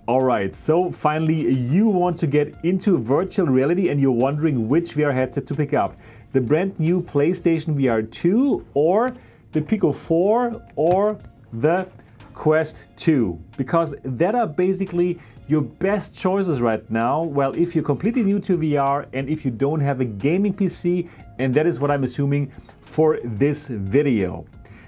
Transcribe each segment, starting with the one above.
Alright, so finally you want to get into virtual reality and you're wondering which VR headset to pick up. The brand new PlayStation VR 2 or the Pico 4 or the Quest 2. Because that are basically your best choices right now. Well, if you're completely new to VR and if you don't have a gaming PC, and that is what I'm assuming for this video.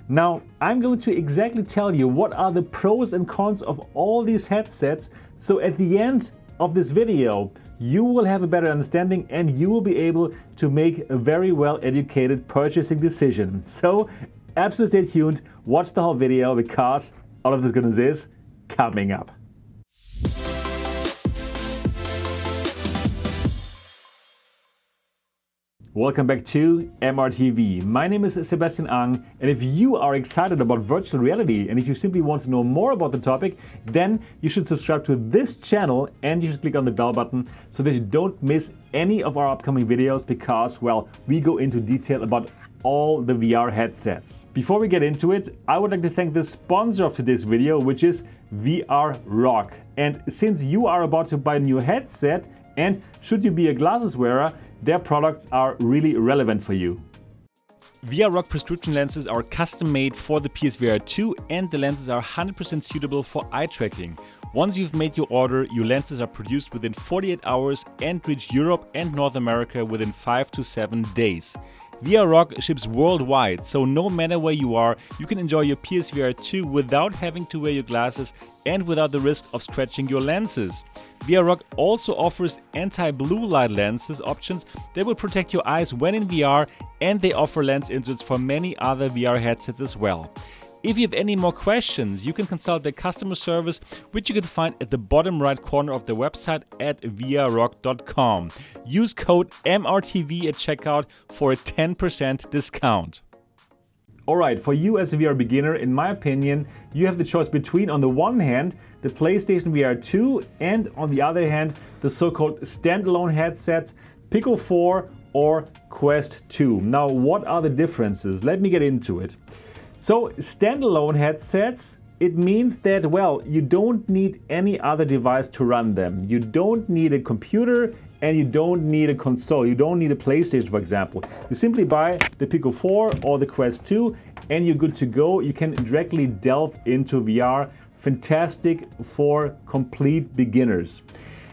Now, I'm going to exactly tell you what are the pros and cons of all these headsets, so at the end of this video, you will have a better understanding and you will be able to make a very well-educated purchasing decision. So, absolutely stay tuned, watch the whole video because all of this goodness is coming up. Welcome back to MRTV. My name is Sebastian, and if you are excited about virtual reality and if you simply want to know more about the topic, then you should subscribe to this channel and you should click on the bell button so that you don't miss any of our upcoming videos because, well, we go into detail about all the VR headsets. Before we get into it, I would like to thank the sponsor of today's video, which is VR Rock. And since you are about to buy a new headset and should you be a glasses wearer, their products are really relevant for you. VR Rock prescription lenses are custom made for the PSVR 2 and the lenses are 100% suitable for eye tracking. Once you've made your order, your lenses are produced within 48 hours and reach Europe and North America within 5 to 7 days. VR Rock ships worldwide, so no matter where you are, you can enjoy your PSVR 2 without having to wear your glasses and without the risk of scratching your lenses. VR Rock also offers anti-blue light lenses options that will protect your eyes when in VR, and they offer lens inserts for many other VR headsets as well. If you have any more questions, you can consult their customer service, which you can find at the bottom right corner of their website at vrrock.com. Use code MRTV at checkout for a 10% discount. Alright, for you as a VR beginner, in my opinion, you have the choice between, on the one hand, the PlayStation VR 2 and on the other hand, the so-called standalone headsets, Pico 4 or Quest 2. Now, what are the differences? Let me get into it. So, standalone headsets, it means that, well, you don't need any other device to run them. You don't need a computer and you don't need a console. You don't need a PlayStation, for example. You simply buy the Pico 4 or the Quest 2 and you're good to go. You can directly delve into VR. Fantastic for complete beginners.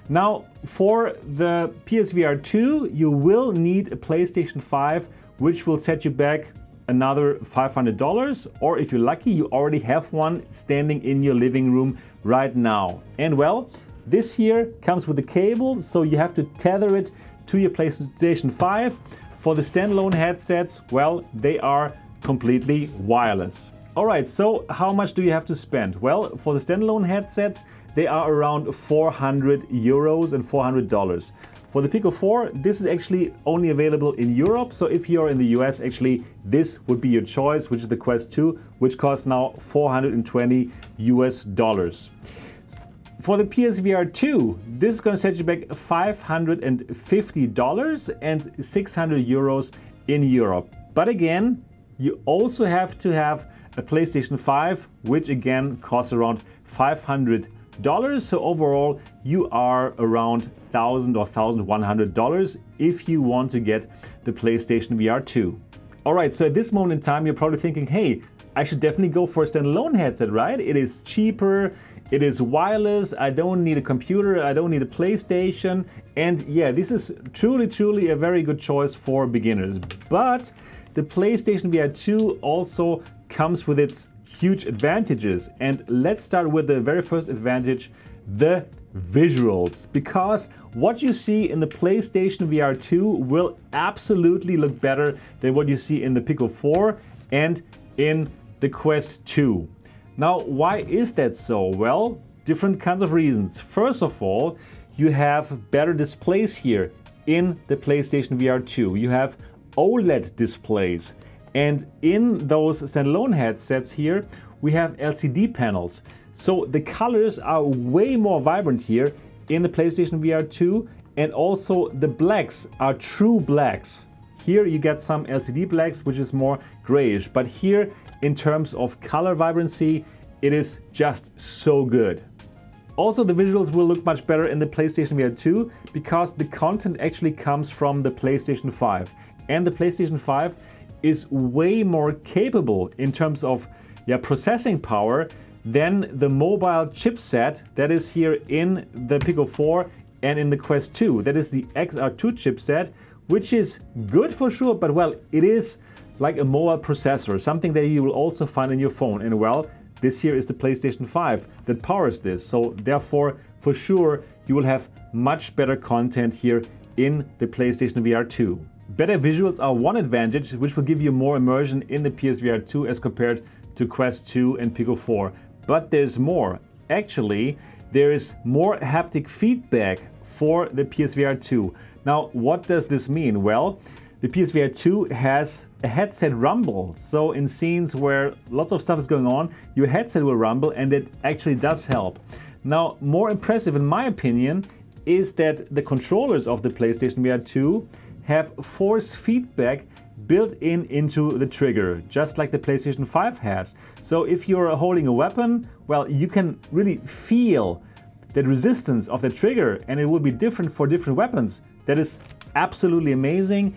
Now, for the PSVR 2, you will need a PlayStation 5, which will set you back another $500, or if you're lucky, you already have one standing in your living room right now. And well, this here comes with a cable, so you have to tether it to your PlayStation 5. For the standalone headsets, well, they are completely wireless. Alright, so how much do you have to spend? Well, for the standalone headsets, they are around 400 euros and $400. For the Pico 4, this is actually only available in Europe, so if you're in the US, actually this would be your choice, which is the Quest 2, which costs now $420 US. For the PSVR 2, this is going to set you back $550 and 600 euros in Europe. But again, you also have to have a PlayStation 5, which again costs around $500. So overall, you are around $1,000 or $1,100 if you want to get the PlayStation VR 2. Alright, so at this moment in time, you're probably thinking, hey, I should definitely go for a standalone headset, right? It is cheaper, it is wireless, I don't need a computer, I don't need a PlayStation, and yeah, this is truly a very good choice for beginners. But the PlayStation VR 2 also comes with its huge advantages, and let's start with the very first advantage, the visuals, because what you see in the PlayStation VR 2 will absolutely look better than what you see in the Pico 4 and in the Quest 2. Now, why is that so? Well, different kinds of reasons. First of all, you have better displays here in the PlayStation VR 2. You have OLED displays. And in those standalone headsets here, we have LCD panels. So the colors are way more vibrant here in the PlayStation VR 2, and also the blacks are true blacks. Here you get some LCD blacks, which is more grayish, but here in terms of color vibrancy, it is just so good. Also, the visuals will look much better in the PlayStation VR 2 because the content actually comes from the PlayStation 5. And the PlayStation 5 is way more capable in terms of processing power than the mobile chipset that is here in the Pico 4 and in the Quest 2. That is the XR2 chipset, which is good for sure, but well, it is like a mobile processor, something that you will also find in your phone. And well, this here is the PlayStation 5 that powers this. So therefore, for sure, you will have much better content here in the PlayStation VR 2. Better visuals are one advantage, which will give you more immersion in the PSVR 2 as compared to Quest 2 and Pico 4. But there's more. Actually, there is more haptic feedback for the PSVR 2. Now, what does this mean? Well, the PSVR 2 has a headset rumble. So in scenes where lots of stuff is going on, your headset will rumble, and it actually does help. Now, more impressive in my opinion is that the controllers of the PlayStation VR 2 have force feedback built into the trigger, just like the PlayStation 5 has. So if you're holding a weapon, well, you can really feel the resistance of the trigger, and it will be different for different weapons. That is absolutely amazing,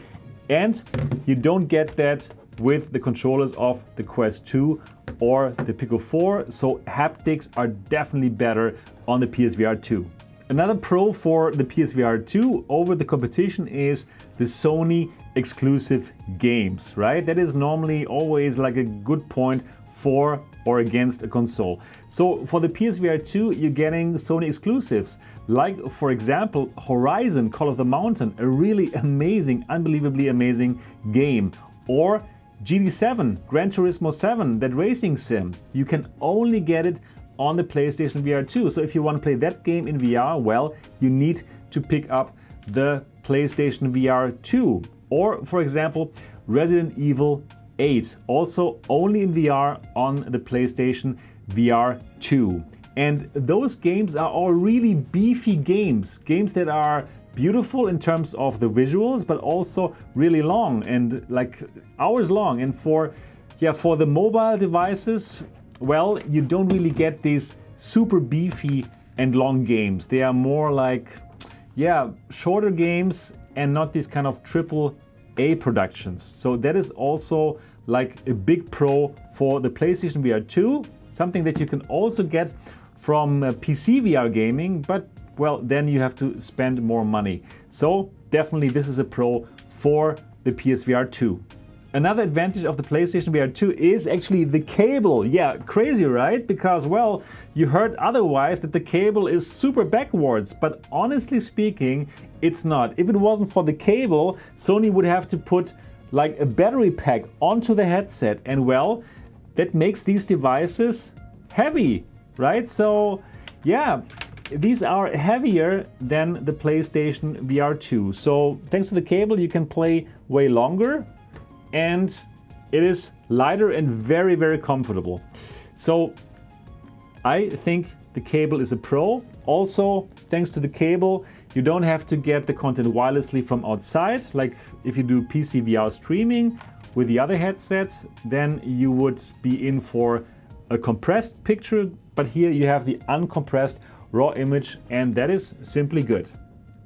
and you don't get that with the controllers of the Quest 2 or the Pico 4, so haptics are definitely better on the PSVR 2. Another pro for the PSVR 2 over the competition is the Sony exclusive games, right? That is normally always like a good point for or against a console. So for the PSVR 2, you're getting Sony exclusives, like for example, Horizon Call of the Mountain, a really amazing, unbelievably amazing game, or GT7, Gran Turismo 7, that racing sim. You can only get it on the PlayStation VR 2. So if you want to play that game in VR, well, you need to pick up the PlayStation VR 2. Or, for example, Resident Evil 8, also only in VR on the PlayStation VR 2. And those games are all really beefy games that are beautiful in terms of the visuals, but also really long and like hours long. And for the mobile devices, well, you don't really get these super beefy and long games. They are more like, shorter games and not these kind of AAA productions. So that is also like a big pro for the PlayStation VR 2, something that you can also get from PC VR gaming, but well, then you have to spend more money. So definitely this is a pro for the PSVR 2. Another advantage of the PlayStation VR 2 is actually the cable. Yeah, crazy, right? Because, well, you heard otherwise that the cable is super backwards, but honestly speaking, it's not. If it wasn't for the cable, Sony would have to put like a battery pack onto the headset, and well, that makes these devices heavy, right? So, yeah, these are heavier than the PlayStation VR 2. So, thanks to the cable, you can play way longer, and it is lighter and very, very comfortable. So I think the cable is a pro. Also, thanks to the cable, you don't have to get the content wirelessly from outside. Like if you do PC VR streaming with the other headsets, then you would be in for a compressed picture. But here you have the uncompressed raw image, and that is simply good.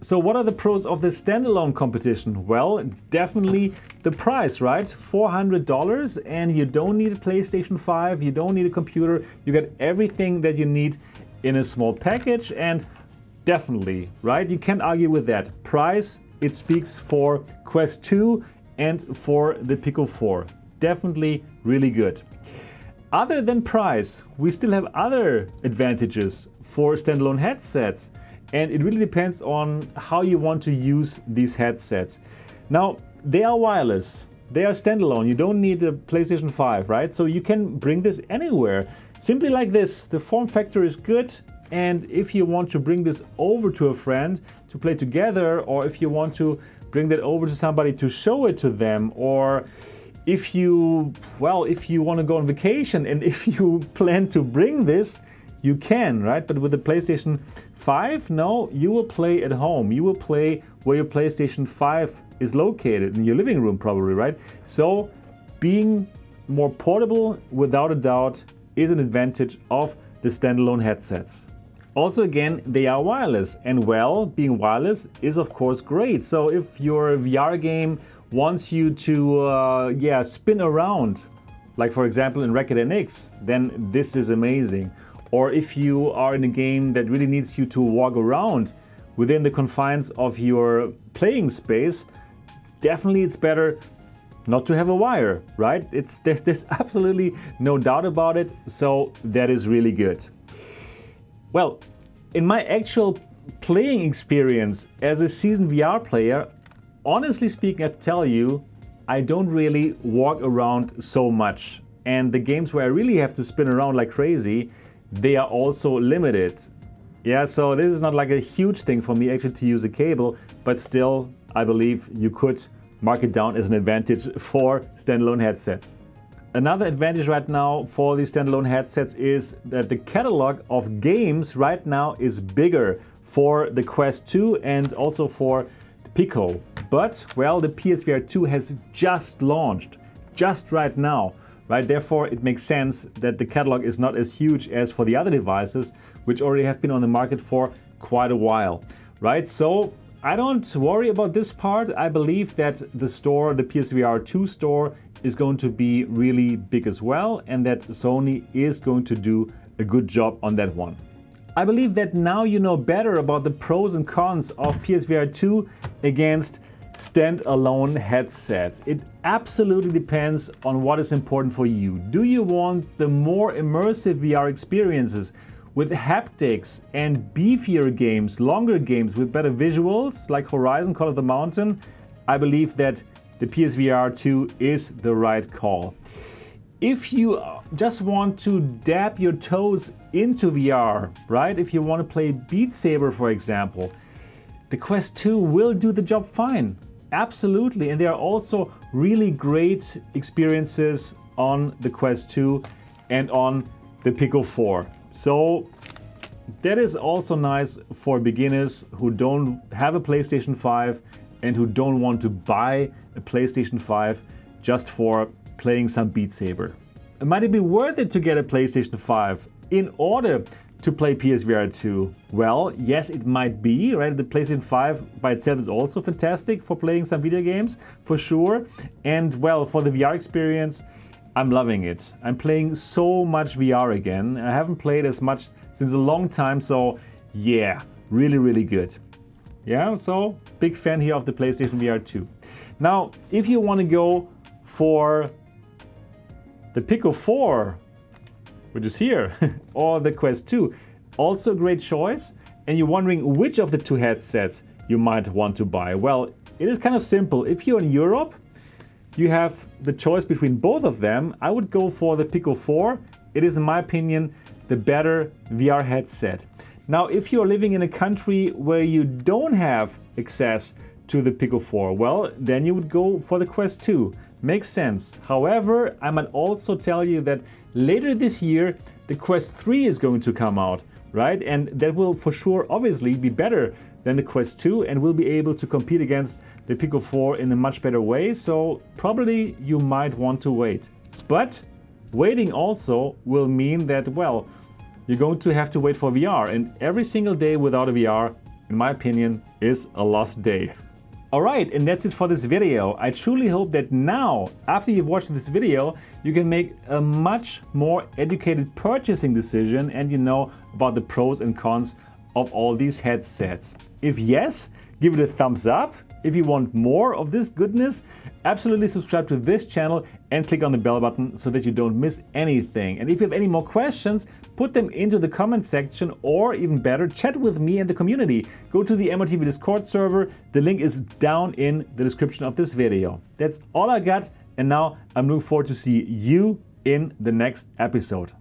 So what are the pros of the standalone competition? Well, definitely the price, right? $400, and you don't need a PlayStation 5, you don't need a computer, you get everything that you need in a small package, and definitely, right? You can't argue with that. Price, it speaks for Quest 2 and for the Pico 4. Definitely really good. Other than price, we still have other advantages for standalone headsets. And it really depends on how you want to use these headsets. Now, they are wireless, they are standalone, you don't need a PlayStation 5, right? So you can bring this anywhere. Simply like this, the form factor is good, and if you want to bring this over to a friend to play together, or if you want to bring that over to somebody to show it to them, or if you want to go on vacation and if you plan to bring this, you can, right? But with the PlayStation 5, no, you will play at home. You will play where your PlayStation 5 is located, in your living room probably, right? So being more portable, without a doubt, is an advantage of the standalone headsets. Also, again, they are wireless, and well, being wireless is of course great. So if your VR game wants you to spin around, like for example in Racket NX, then this is amazing. Or if you are in a game that really needs you to walk around within the confines of your playing space, definitely it's better not to have a wire, right? There's absolutely no doubt about it, so that is really good. Well, in my actual playing experience as a seasoned VR player, honestly speaking, I have to tell you, I don't really walk around so much. And the games where I really have to spin around like crazy, they are also limited. Yeah, so this is not like a huge thing for me actually to use a cable, but still, I believe you could mark it down as an advantage for standalone headsets. Another advantage right now for these standalone headsets is that the catalog of games right now is bigger for the Quest 2 and also for the Pico. But, well, the PSVR 2 has just launched, just right now, right? Therefore, it makes sense that the catalog is not as huge as for the other devices, which already have been on the market for quite a while, right? So I don't worry about this part. I believe that the store, the PSVR 2 store, is going to be really big as well, and that Sony is going to do a good job on that one. I believe that now you know better about the pros and cons of PSVR 2 against standalone headsets. It absolutely depends on what is important for you. Do you want the more immersive VR experiences with haptics and beefier games, longer games with better visuals like Horizon Call of the Mountain? I believe that the PSVR 2 is the right call. If you just want to dab your toes into VR, right? If you want to play Beat Saber, for example, the Quest 2 will do the job fine. Absolutely. And there are also really great experiences on the Quest 2 and on the Pico 4. So that is also nice for beginners who don't have a PlayStation 5 and who don't want to buy a PlayStation 5 just for playing some Beat Saber. Might it be worth it to get a PlayStation 5 in order to play PSVR 2? Well, yes, it might be, right? The PlayStation 5 by itself is also fantastic for playing some video games, for sure. And well, for the VR experience, I'm loving it. I'm playing so much VR again. I haven't played as much since a long time, so yeah, really, really good. Yeah, so big fan here of the PlayStation VR 2. Now, if you want to go for the Pico 4, which is here, or the Quest 2, also a great choice, and you're wondering which of the two headsets you might want to buy. Well, it is kind of simple. If you're in Europe, you have the choice between both of them. I would go for the Pico 4. It is, in my opinion, the better VR headset. Now, if you're living in a country where you don't have access to the Pico 4, well, then you would go for the Quest 2. Makes sense. However, I might also tell you that later this year, the Quest 3 is going to come out, right? And that will for sure, obviously, be better than the Quest 2 and will be able to compete against the Pico 4 in a much better way. So probably you might want to wait. But waiting also will mean that, well, you're going to have to wait for VR, and every single day without a VR, in my opinion, is a lost day. Alright, and that's it for this video. I truly hope that now, after you've watched this video, you can make a much more educated purchasing decision and you know about the pros and cons of all these headsets. If yes, give it a thumbs up. If you want more of this goodness, absolutely subscribe to this channel and click on the bell button so that you don't miss anything. And if you have any more questions, put them into the comment section, or even better, chat with me and the community. Go to the MRTV Discord server. The link is down in the description of this video. That's all I got, and now I'm looking forward to see you in the next episode.